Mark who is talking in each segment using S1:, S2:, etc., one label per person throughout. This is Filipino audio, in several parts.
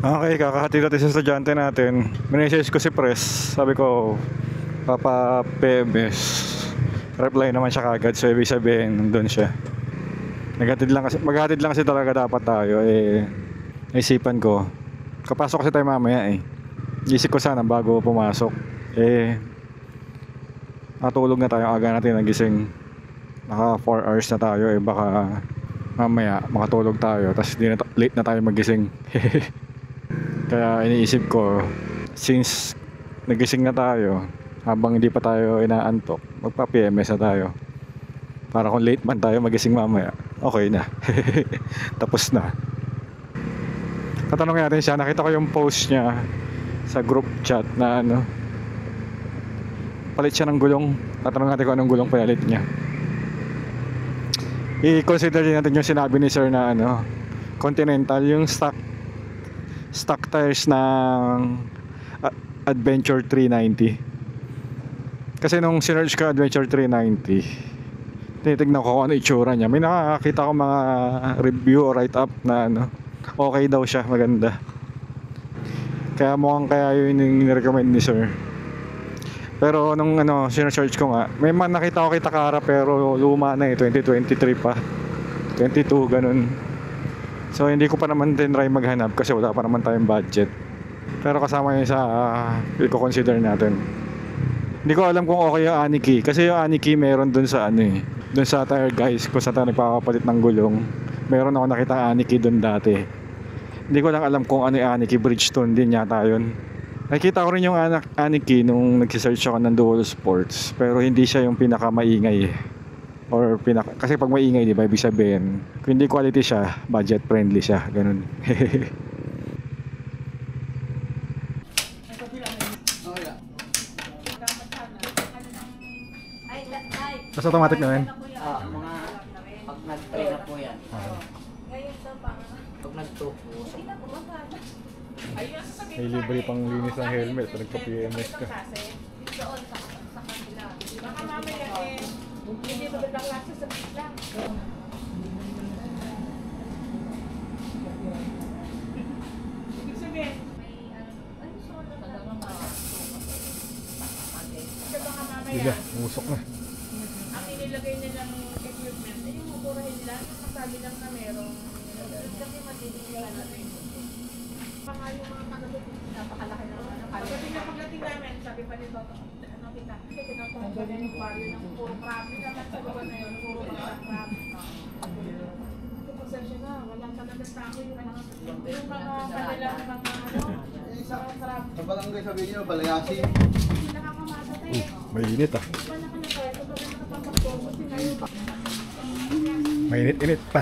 S1: Okay, kakahatid natin sa estudyante natin. Minessage ko si Pres. Sabi ko, Papa PMS. Reply naman siya kagad. So, ibig sabihin, nandun siya. Maghatid lang kasi talaga dapat tayo. Naisipan ko. Kapasok kasi tayo mamaya eh. Isip ko sana bago pumasok. Natulog na tayo. Aga natin nagising. Naka 4 hours na tayo eh. Baka mamaya makatulog tayo. Tapos late na tayo magising. Kaya iniisip ko, since nagising na tayo, habang hindi pa tayo inaantok, magpa-PMS na tayo. Para kung late man tayo magising mamaya, okay na. Tapos na. Tatanungin natin siya, nakita ko yung post niya sa group chat na palit siya ng gulong. Tatanungin natin kung anong gulong pinalit niya. I-consider din natin yung sinabi ni sir na Continental, yung stock tires ng Adventure 390. Kasi nung sinerge ko Adventure 390, tinitignan ko kung ano itsura niya. May nakakita ko mga review o write up na okay daw siya, maganda. Kaya mukhang kaya yun yung recommend ni sir. Pero nung sinesearch ko nga, may man nakita ko kay Takara pero luma na 2023 pa, 22 ganun. So hindi ko pa naman tinry maghanap kasi wala pa naman tayong budget. Pero kasama yun sa i-consider natin. Hindi ko alam kung okay yung Aniki. Kasi yung Aniki meron dun sa dun sa Tire Guys kung saan tayo nagpapapalit ng gulong. Meron ako nakita Aniki dun dati. Hindi ko lang alam kung ano yung Aniki. Bridgestone din yata yun. Nakita ko rin yung Aniki nung nagsisearch ako ng Dual Sports. Pero hindi siya yung pinakamaingay kasi pag maingay, di ba, ibig sabihin kung hindi quality siya, budget friendly siya, ganun. Tapos automatic na yun?
S2: Mga pag nag-try na po yan. Pag nag-2.
S1: May libre pang linis ng helmet, nagka-PMS ka.
S3: Doon sa kanila. Baka mamaya hindi ba ng klase sa bigla? Ibig sabihin,
S1: Bila, umusok na.
S3: ang inilagay nilang equipment ay yung mukurahin lang, masabi lang na merong kasi matinilan natin. Baka yung mga kanagot, napakalaki na naman. Pagdating namin, sabi pa nito, kita, kasi tinatawag ko na yung barrio ng puro crappy naman sa lugar na yun, puro mga crappy. Pasensya na, walang talaga sa ako yung mga kanilang mga crappy.
S4: Sa barangay sabi niyo, balayasi.
S3: Hindi nakakamasa tayo.
S1: Mainit ah. Mainit-init pa.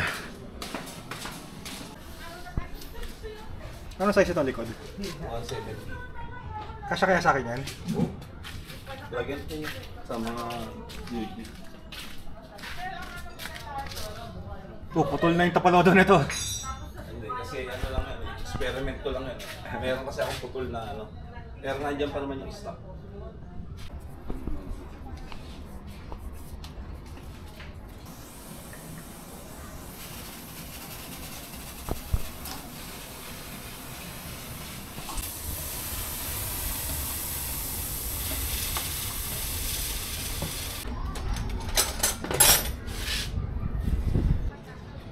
S1: Ano size itong likod?
S4: 170.
S1: Kasya kaya sa akin yan?
S4: Lagyan ko sa mga beauty.
S1: Putol na yung tapalodo nito.
S4: Hindi, kasi ano lang yan, experiment ko lang yan. Meron kasi akong putol na pero nandiyan pa naman yung stock.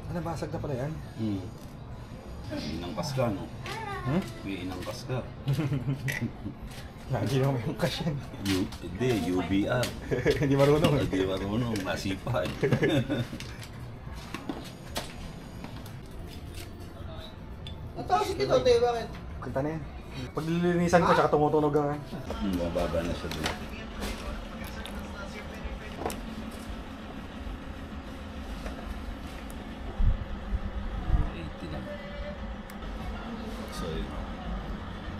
S1: Nabasag na pala yan?
S4: Inang paska, no? May inang paska.
S1: Lagi naman yung cash yan.
S4: Hindi, UBR.
S1: Hindi marunong eh.
S4: Hindi marunong, nasipa eh.
S2: Natawag kita, Ote, bakit?
S1: Kanta na yan. Pag nililinisan ko, tsaka tumutunog ang
S4: Mababa na siya doon. So,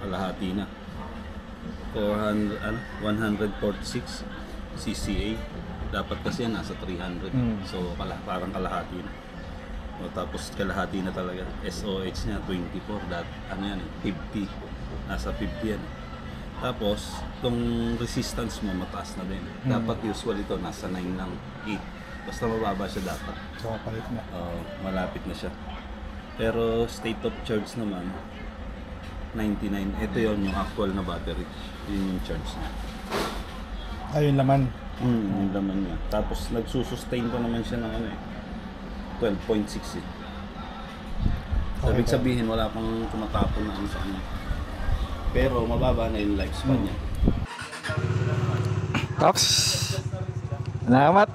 S4: kalahati na. 146 CCA. Dapat kasi yan nasa 300. So, parang kalahati na. Tapos kalahati na talaga. SOH niya 24. Ano yan, 50. Nasa 50 yan. Tapos, itong resistance mo mataas na din. Dapat usually ito nasa 9 lang, 8. Basta mababa siya dapat.
S1: So, palit na.
S4: Malapit na siya. Pero state of charge naman, 99. Ito yon yung actual na battery. Yun yung charge niya.
S1: Ayun laman.
S4: Yung laman niya. Tapos nagsusustain ko naman siya ng ano eh. 12.6 eh. So, ibig sabihin wala pang tumatapon na ano sa kanya. Pero mababa na yung lifespan niya.
S1: Tops. Salamat.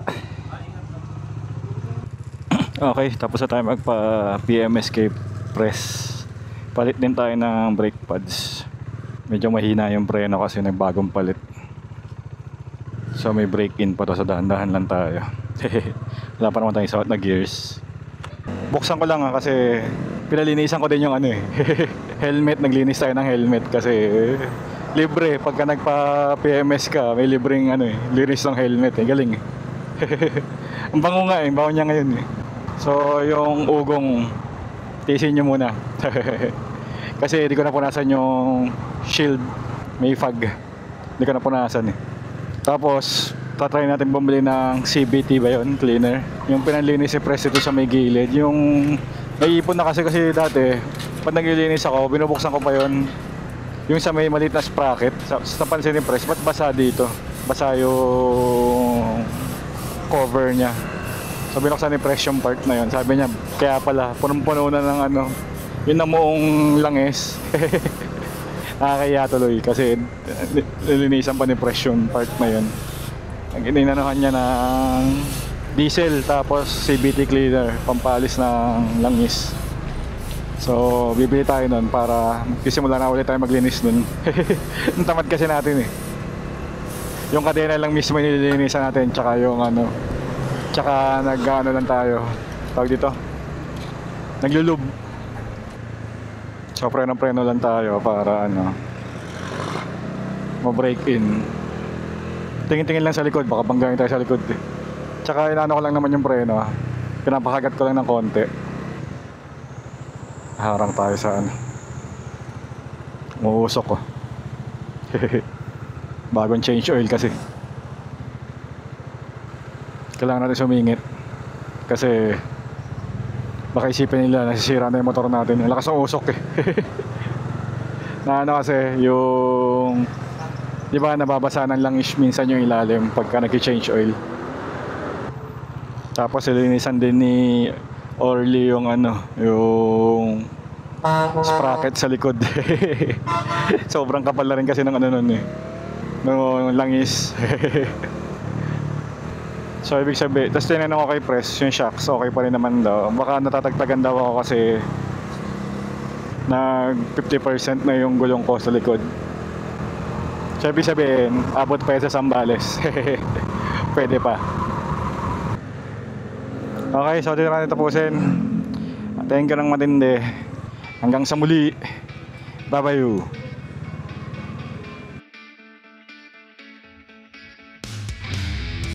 S1: Okay, tapos na tayo magpa PMSK press. Palit din tayo ng brake pads. Medyo mahina yung preno kasi nagbagong palit. So may brake in pa to, sa dahan-dahan lang tayo. Wala pa naman tayong suot na gears. Buksan ko lang kasi pinalinisan ko din yung ano eh. Helmet, naglinis tayo ng helmet kasi libre pagka nagpa PMS ka, may libreng ano eh, linis ng helmet eh, galing eh. Ang bango nga eh, bango niya ngayon eh. So yung ugong tisin nyo muna. Kasi di ko na punasan yung shield, may fog, di ko na punasan eh. Tapos tatry natin bumili ng CBT ba yun, cleaner, yung pinanlinis si press ito sa may gilid. Yung naiipon na kasi dati pag naglilinis ako, binubuksan ko pa yun, yung sa may maliit na sprocket. Sa napansin ni press, ba't basa dito, basa yung cover niya. So binuksan ni press yung part na yun, sabi niya kaya pala punong-puno na ng ano, yun na moong langis. Nakakaya tuloy kasi nilinisan pa ni press yung part na yun. Ininanuhan niya ng diesel tapos CBT cleaner, pampalis ng langis. So bibili tayo nun para magsisimula na ulit tayo maglinis nun. Ang tamad kasi natin eh. Yung kadena lang mismo nililinisan natin, tsaka yung ano, tsaka nag-ano lang tayo, tawag dito, naglulub. So preno lang tayo para ano, ma-break in. Tingin-tingin lang sa likod, baka banggain tayo sa likod eh. Tsaka inaano ko lang naman yung preno, pinapakagat ko lang ng konti. Harang tayo sa ano, umuusok ko. Bagong change oil kasi kailangan natin sumingit kasi baka isipin nila nasisira na yung motor natin. Ang lakas ng usok eh. Na ano kasi yung, di ba nababasa ng langis minsan yung ilalim pagka nag-change oil. Tapos ilinisan din ni Orly yung ano, yung sprocket sa likod. Sobrang kapal na rin kasi ng ano nun eh, ng langis. So ibig sabihin, tapos tinanong ko kay press, yung shocks okay pa rin naman daw. Baka natatagtagan daw ako kasi nag 50% na yung gulong ko sa likod. So ibig sabihin, abot pa sa Zambales. Pwede pa. Okay, so dito natin tapusin. Thank you ng matindi. Hanggang sa muli. Bye bye.